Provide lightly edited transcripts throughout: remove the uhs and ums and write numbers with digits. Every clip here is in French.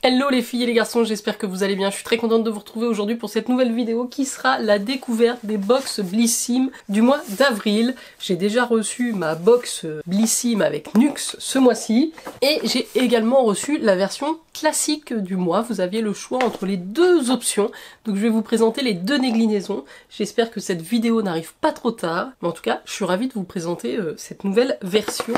Hello les filles et les garçons, j'espère que vous allez bien. Je suis très contente de vous retrouver aujourd'hui pour cette nouvelle vidéo qui sera la découverte des box Blissim du mois d'avril. J'ai déjà reçu ma box Blissim avec Nux ce mois-ci et j'ai également reçu la version classique du mois. Vous aviez le choix entre les deux options, donc je vais vous présenter les deux déclinaisons. J'espère que cette vidéo n'arrive pas trop tard, mais en tout cas je suis ravie de vous présenter cette nouvelle version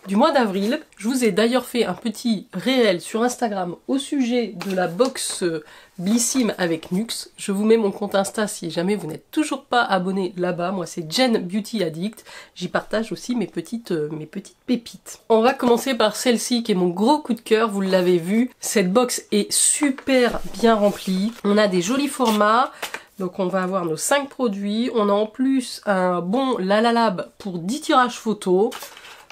du mois d'avril. Je vous ai d'ailleurs fait un petit réel sur Instagram au sujet de la box Blissim avec Nux. Je vous mets mon compte Insta si jamais vous n'êtes toujours pas abonné là-bas. Moi c'est Jen Beauty Addict. J'y partage aussi mes petites pépites. On va commencer par celle-ci qui est mon gros coup de cœur, vous l'avez vu. Cette box est super bien remplie. On a des jolis formats. Donc on va avoir nos 5 produits. On a en plus un bon Lalalab pour 10 tirages photos.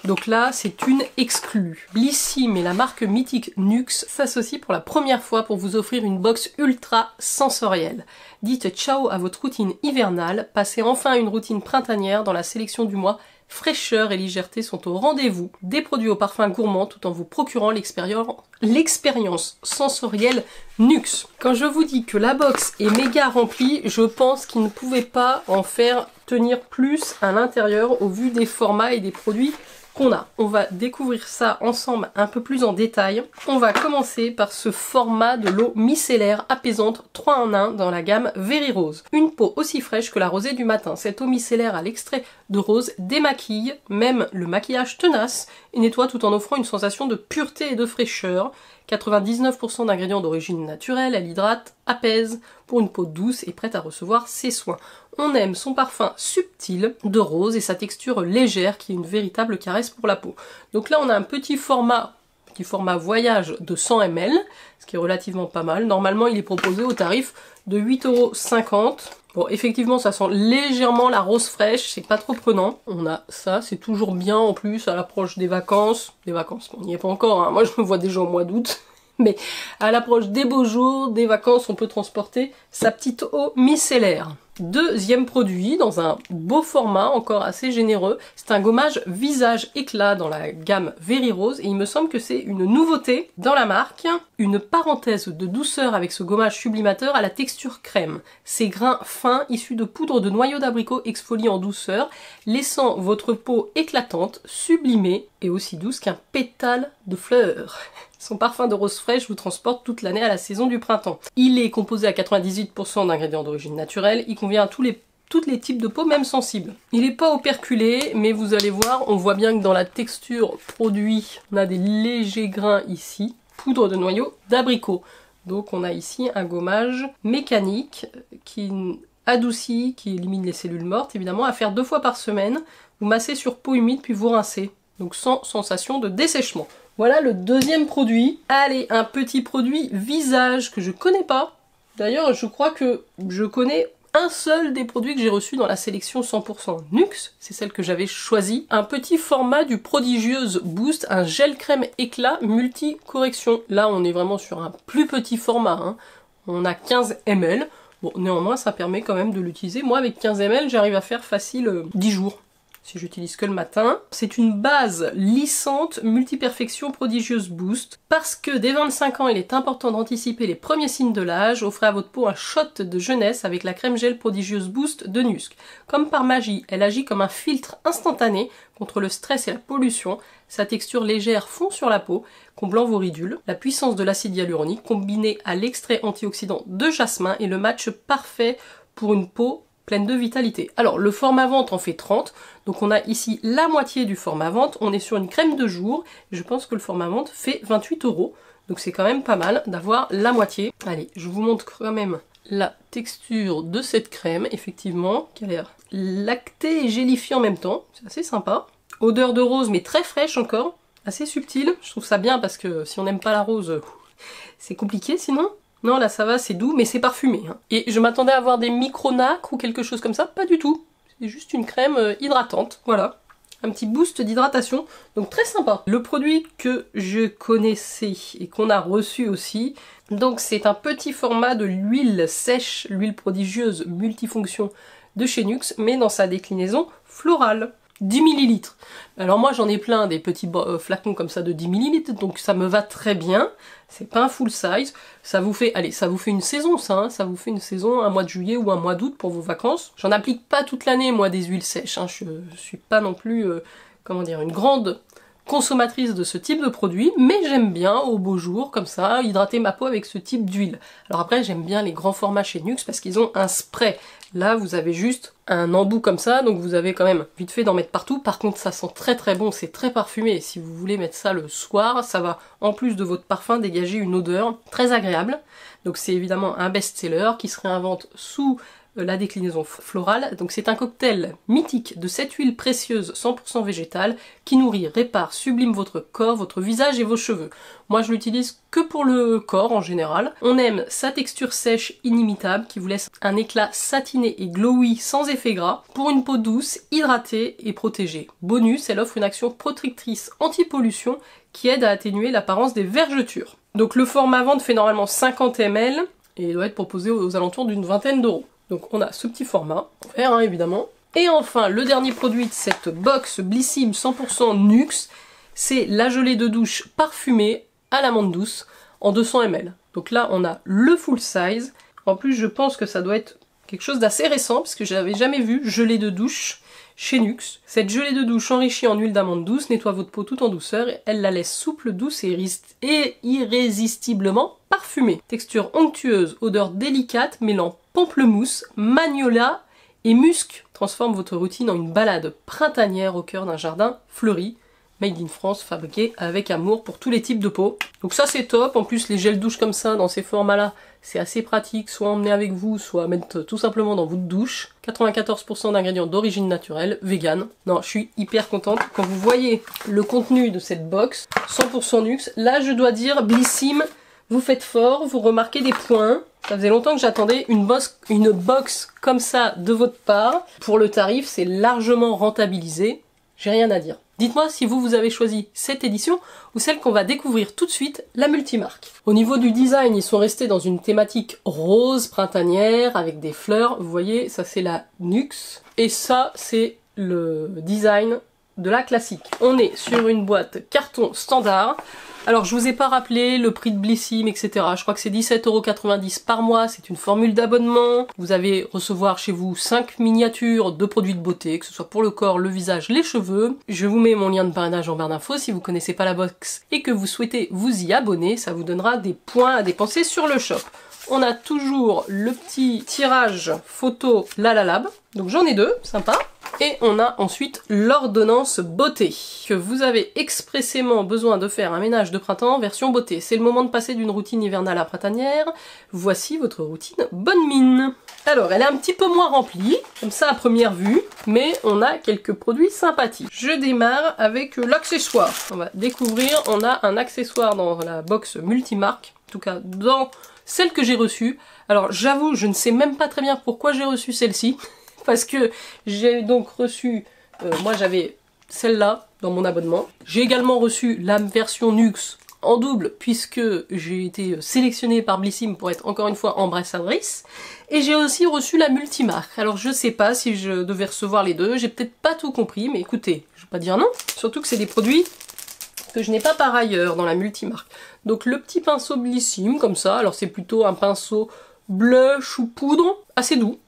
Donc là, c'est une exclue. Blissim et la marque mythique Nux s'associent pour la première fois pour vous offrir une box ultra sensorielle. Dites ciao à votre routine hivernale, passez enfin une routine printanière dans la sélection du mois. Fraîcheur et légèreté sont au rendez-vous. Des produits au parfum gourmand tout en vous procurant l'expérience sensorielle Nux. Quand je vous dis que la box est méga remplie, je pense qu'ils ne pouvaient pas en faire tenir plus à l'intérieur au vu des formats et des produits qu'on a. On va découvrir ça ensemble un peu plus en détail. On va commencer par ce format de l'eau micellaire apaisante 3 en 1 dans la gamme Very Rose. Une peau aussi fraîche que la rosée du matin. Cette eau micellaire à l'extrait de rose démaquille, même le maquillage tenace, et nettoie tout en offrant une sensation de pureté et de fraîcheur. 99% d'ingrédients d'origine naturelle, elle hydrate, apaise pour une peau douce et prête à recevoir ses soins. On aime son parfum subtil de rose et sa texture légère qui est une véritable caresse pour la peau. Donc là on a un petit format voyage de 100 ml, ce qui est relativement pas mal. Normalement il est proposé au tarif de 8,50 €. Bon, effectivement, ça sent légèrement la rose fraîche, c'est pas trop prenant. On a ça, c'est toujours bien en plus à l'approche des vacances. On n'y est pas encore, hein. Moi je me vois déjà au mois d'août. Mais à l'approche des beaux jours, des vacances, on peut transporter sa petite eau micellaire. Deuxième produit, dans un beau format, encore assez généreux, c'est un gommage visage éclat dans la gamme Very Rose et il me semble que c'est une nouveauté dans la marque. Une parenthèse de douceur avec ce gommage sublimateur à la texture crème. Ces grains fins issus de poudre de noyaux d'abricot exfolient en douceur, laissant votre peau éclatante, sublimée et aussi douce qu'un pétale de fleurs. Son parfum de rose fraîche vous transporte toute l'année à la saison du printemps. Il est composé à 98% d'ingrédients d'origine naturelle, il convient à tous les types de peau, même sensibles. Il n'est pas operculé, mais vous allez voir, on voit bien que dans la texture produit, on a des légers grains ici, poudre de noyaux d'abricot. Donc on a ici un gommage mécanique qui adoucit, qui élimine les cellules mortes, évidemment, à faire 2 fois par semaine. Vous massez sur peau humide puis vous rincez, donc sans sensation de dessèchement. Voilà le deuxième produit. Allez, un petit produit visage que je connais pas. D'ailleurs, je crois que je connais un seul des produits que j'ai reçus dans la sélection 100% Nux. C'est celle que j'avais choisie. Un petit format du Prodigieuse Boost, un gel crème éclat multi-correction. Là, on est vraiment sur un plus petit format, hein. On a 15 ml. Bon, néanmoins, ça permet quand même de l'utiliser. Moi, avec 15 ml, j'arrive à faire facile 10 jours. Si j'utilise que le matin. C'est une base lissante multi-perfection Prodigieuse Boost. Parce que dès 25 ans, il est important d'anticiper les premiers signes de l'âge, offrez à votre peau un shot de jeunesse avec la crème gel Prodigieuse Boost de Nux. Comme par magie, elle agit comme un filtre instantané contre le stress et la pollution. Sa texture légère fond sur la peau, comblant vos ridules. La puissance de l'acide hyaluronique combinée à l'extrait antioxydant de jasmin est le match parfait pour une peau pleine de vitalité. Alors le format vente en fait 30, donc on a ici la moitié du format vente, on est sur une crème de jour, je pense que le format vente fait 28 €, donc c'est quand même pas mal d'avoir la moitié. Allez, je vous montre quand même la texture de cette crème, effectivement, qui a l'air lactée et gélifiée en même temps, c'est assez sympa. Odeur de rose mais très fraîche encore, assez subtile, je trouve ça bien parce que si on n'aime pas la rose, c'est compliqué sinon. Non, là ça va, c'est doux, mais c'est parfumé, hein. Et je m'attendais à avoir des micro-nacres ou quelque chose comme ça, pas du tout. C'est juste une crème hydratante, voilà. Un petit boost d'hydratation, donc très sympa. Le produit que je connaissais et qu'on a reçu aussi, donc c'est un petit format de l'huile sèche, l'huile prodigieuse multifonction de chez Nux, mais dans sa déclinaison florale. 10 ml. Alors moi j'en ai plein des petits flacons comme ça de 10 ml, donc ça me va très bien. C'est pas un full size. Ça vous fait, allez, ça vous fait une saison ça, hein, ça vous fait une saison, un mois de juillet ou un mois d'août pour vos vacances. J'en applique pas toute l'année moi des huiles sèches, hein. Je suis pas non plus, comment dire, une grande consommatrice de ce type de produit, mais j'aime bien au beau jour, comme ça, hydrater ma peau avec ce type d'huile. Alors après, j'aime bien les grands formats chez Nuxe parce qu'ils ont un spray. Là, vous avez juste un embout comme ça, donc vous avez quand même vite fait d'en mettre partout. Par contre, ça sent très très bon, c'est très parfumé. Et si vous voulez mettre ça le soir, ça va, en plus de votre parfum, dégager une odeur très agréable. Donc c'est évidemment un best-seller qui se réinvente sous la déclinaison florale. Donc c'est un cocktail mythique de 7 huiles précieuses 100% végétales qui nourrit, répare, sublime votre corps, votre visage et vos cheveux. Moi je l'utilise que pour le corps en général. On aime sa texture sèche inimitable qui vous laisse un éclat satiné et glowy sans effet gras pour une peau douce, hydratée et protégée. Bonus, elle offre une action protectrice anti-pollution qui aide à atténuer l'apparence des vergetures. Donc le format vente fait normalement 50 ml et il doit être proposé aux alentours d'une vingtaine d'euros. Donc on a ce petit format, vert hein, évidemment. Et enfin, le dernier produit de cette box Blissim 100% Nuxe, c'est la gelée de douche parfumée à l'amande douce en 200 ml. Donc là, on a le full size. En plus, je pense que ça doit être quelque chose d'assez récent, parce que je n'avais jamais vu gelée de douche chez Nuxe. Cette gelée de douche enrichie en huile d'amande douce nettoie votre peau tout en douceur. Elle la laisse souple, douce et irrésistiblement parfumée. Texture onctueuse, odeur délicate, mêlant pamplemousse, magnolia et musc. Transforme votre routine en une balade printanière au cœur d'un jardin fleuri. Made in France, fabriqué avec amour pour tous les types de peau. Donc ça c'est top, en plus les gels douche comme ça, dans ces formats-là, c'est assez pratique, soit emmener avec vous, soit mettre tout simplement dans votre douche. 94% d'ingrédients d'origine naturelle, vegan. Non, je suis hyper contente. Quand vous voyez le contenu de cette box, 100% Nuxe, là je dois dire, Blissim, vous faites fort, vous remarquez des points. Ça faisait longtemps que j'attendais une box comme ça de votre part. Pour le tarif, c'est largement rentabilisé. J'ai rien à dire. Dites-moi si vous avez choisi cette édition ou celle qu'on va découvrir tout de suite, la multimarque. Au niveau du design, ils sont restés dans une thématique rose printanière avec des fleurs. Vous voyez, ça c'est la Nuxe. Et ça, c'est le design de la classique. On est sur une boîte carton standard. Alors je vous ai pas rappelé le prix de Blissim, etc. Je crois que c'est 17,90 € par mois, c'est une formule d'abonnement. Vous allez recevoir chez vous 5 miniatures de produits de beauté, que ce soit pour le corps, le visage, les cheveux. Je vous mets mon lien de parrainage en barre d'infos si vous connaissez pas la box et que vous souhaitez vous y abonner, ça vous donnera des points à dépenser sur le shop. On a toujours le petit tirage photo Lalalab, donc j'en ai deux, sympa. Et on a ensuite l'ordonnance beauté, que vous avez expressément besoin de faire un ménage de printemps version beauté. C'est le moment de passer d'une routine hivernale à printanière. Voici votre routine bonne mine. Alors, elle est un petit peu moins remplie, comme ça à première vue, mais on a quelques produits sympathiques. Je démarre avec l'accessoire. On va découvrir, on a un accessoire dans la box multimarque, en tout cas dans celle que j'ai reçue. Alors j'avoue, je ne sais même pas très bien pourquoi j'ai reçu celle-ci. Parce que j'ai donc reçu, moi j'avais celle-là dans mon abonnement. J'ai également reçu la version Nuxe en double puisque j'ai été sélectionnée par Blissim pour être encore une fois ambassadrice. Et j'ai aussi reçu la multimarque. Alors je sais pas si je devais recevoir les deux, j'ai peut-être pas tout compris, mais écoutez, je vais pas dire non. Surtout que c'est des produits que je n'ai pas par ailleurs dans la multimarque. Donc le petit pinceau Blissim comme ça, alors c'est plutôt un pinceau blush ou poudre, assez doux.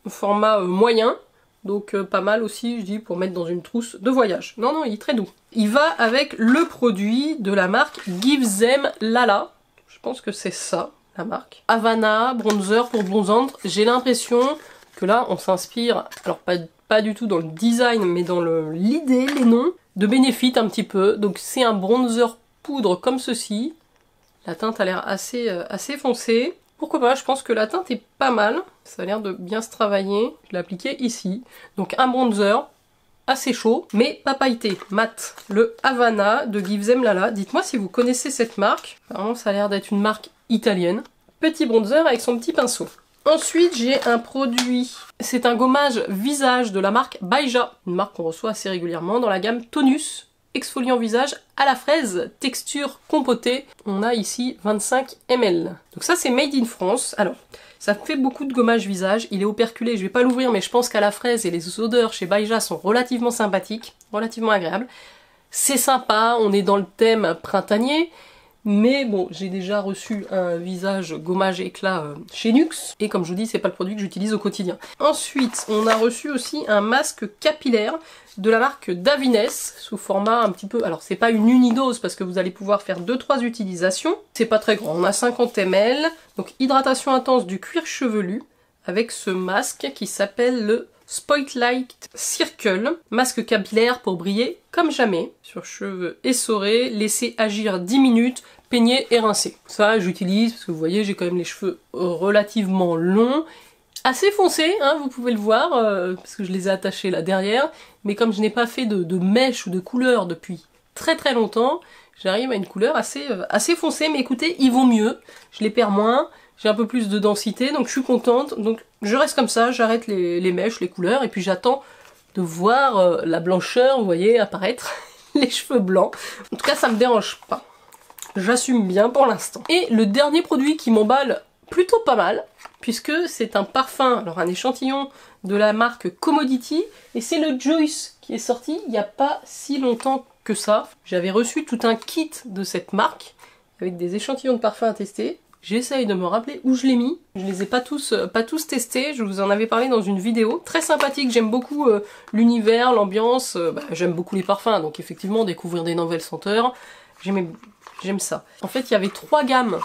Format moyen, donc pas mal aussi je dis pour mettre dans une trousse de voyage. Non non, il est très doux. Il va avec le produit de la marque Give Them Lala, je pense que c'est ça la marque. Havana, bronzer pour bronzante. J'ai l'impression que là on s'inspire, alors pas du tout dans le design mais dans l'idée, les noms, de Benefit un petit peu. Donc c'est un bronzer poudre comme ceci. La teinte a l'air assez foncée. Pourquoi pas, je pense que la teinte est pas mal. Ça a l'air de bien se travailler. Je l'ai appliqué ici. Donc un bronzer assez chaud, mais pas pailleté, mat. Le Havana de Give Them Lala. Dites-moi si vous connaissez cette marque. Apparemment, ça a l'air d'être une marque italienne. Petit bronzer avec son petit pinceau. Ensuite, j'ai un produit. C'est un gommage visage de la marque Baija. Une marque qu'on reçoit assez régulièrement dans la gamme Tonus. exfoliant visage à la fraise, texture compotée. On a ici 25 ml. Donc ça c'est made in France. Alors, ça fait beaucoup de gommage visage, il est operculé, je vais pas l'ouvrir mais je pense qu'à la fraise et les odeurs chez Baija sont relativement sympathiques, relativement agréables. C'est sympa, on est dans le thème printanier, mais bon, j'ai déjà reçu un visage gommage éclat chez Nuxe, et comme je vous dis, c'est pas le produit que j'utilise au quotidien. Ensuite, on a reçu aussi un masque capillaire de la marque Davines, sous format un petit peu... Alors, c'est pas une unidose, parce que vous allez pouvoir faire 2-3 utilisations. C'est pas très grand, on a 50 ml, donc hydratation intense du cuir chevelu, avec ce masque qui s'appelle le Spotlight Circle, masque capillaire pour briller comme jamais, sur cheveux essorés, laisser agir 10 minutes, peigner et rincer. Ça j'utilise parce que vous voyez j'ai quand même les cheveux relativement longs, assez foncés, hein, vous pouvez le voir, parce que je les ai attachés là derrière, mais comme je n'ai pas fait de mèche ou de couleur depuis très très longtemps, j'arrive à une couleur assez foncée, mais écoutez, ils vont mieux, je les perds moins, j'ai un peu plus de densité, donc je suis contente, donc je reste comme ça, j'arrête les mèches, les couleurs, et puis j'attends de voir la blancheur, vous voyez, apparaître, les cheveux blancs. En tout cas, ça me dérange pas. J'assume bien pour l'instant. Et le dernier produit qui m'emballe plutôt pas mal, puisque c'est un parfum, alors un échantillon de la marque Commodity, et c'est le Joyce qui est sorti il n'y a pas si longtemps que ça. J'avais reçu tout un kit de cette marque, avec des échantillons de parfums à tester. J'essaye de me rappeler où je l'ai mis. Je les ai pas tous testés, je vous en avais parlé dans une vidéo. Très sympathique, j'aime beaucoup l'univers, l'ambiance, j'aime beaucoup les parfums, donc effectivement découvrir des nouvelles senteurs, j'aime ça. En fait il y avait 3 gammes,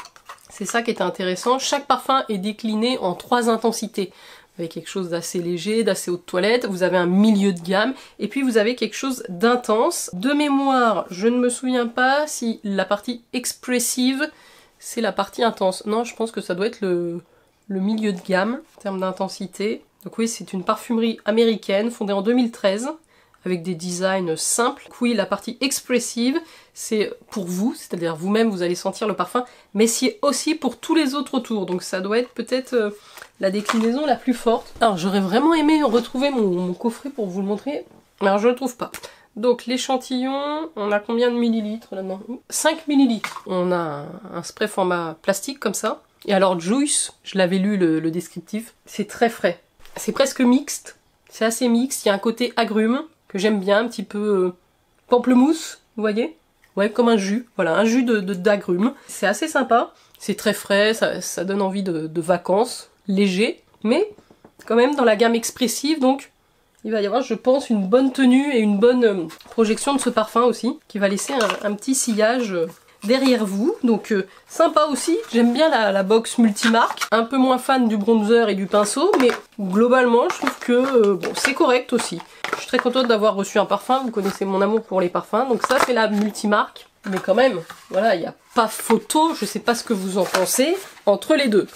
c'est ça qui était intéressant. Chaque parfum est décliné en 3 intensités. Vous avez quelque chose d'assez léger, d'assez haute toilette, vous avez un milieu de gamme, et puis vous avez quelque chose d'intense. De mémoire, je ne me souviens pas si la partie expressive c'est la partie intense. Non, je pense que ça doit être le milieu de gamme en termes d'intensité. Donc oui, c'est une parfumerie américaine fondée en 2013 avec des designs simples. Donc oui, la partie expressive, c'est pour vous, c'est-à-dire vous-même, vous allez sentir le parfum, mais c'est aussi pour tous les autres autour. Donc ça doit être peut-être la déclinaison la plus forte. Alors j'aurais vraiment aimé retrouver mon coffret pour vous le montrer, mais alors je le trouve pas. Donc l'échantillon, on a combien de millilitres là-dedans? 5 millilitres. On a un spray format plastique comme ça. Et alors Joyce, je l'avais lu le descriptif, c'est très frais. C'est presque mixte, c'est assez mixte, il y a un côté agrume que j'aime bien, un petit peu pamplemousse, vous voyez? Ouais, comme un jus, voilà, un jus d'agrumes. C'est assez sympa, c'est très frais, ça donne envie de vacances, léger, mais quand même dans la gamme expressive, donc il va y avoir, je pense, une bonne tenue et une bonne projection de ce parfum aussi, qui va laisser un petit sillage derrière vous. Donc sympa aussi, j'aime bien la box multimarque, un peu moins fan du bronzer et du pinceau, mais globalement je trouve que bon, c'est correct aussi. Je suis très contente d'avoir reçu un parfum, vous connaissez mon amour pour les parfums, donc ça c'est la multimarque, mais quand même, voilà, il n'y a pas photo, je sais pas ce que vous en pensez, entre les deux.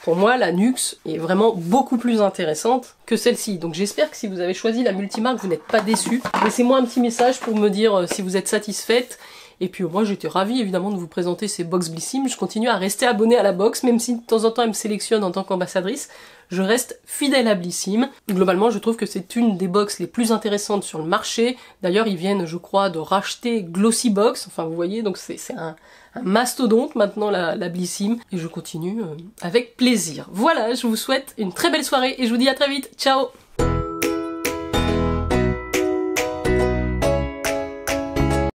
Pour moi, la Nuxe est vraiment beaucoup plus intéressante que celle-ci. Donc j'espère que si vous avez choisi la multimarque, vous n'êtes pas déçus. Laissez-moi un petit message pour me dire si vous êtes satisfaite. Et puis moi j'étais ravie évidemment de vous présenter ces box Blissim. Je continue à rester abonnée à la box, même si de temps en temps elle me sélectionne en tant qu'ambassadrice. Je reste fidèle à Blissim. Globalement, je trouve que c'est une des box les plus intéressantes sur le marché. D'ailleurs, ils viennent, je crois, de racheter Glossybox. Enfin, vous voyez, donc c'est un mastodonte maintenant, la Blissim. Et je continue avec plaisir. Voilà, je vous souhaite une très belle soirée et je vous dis à très vite. Ciao!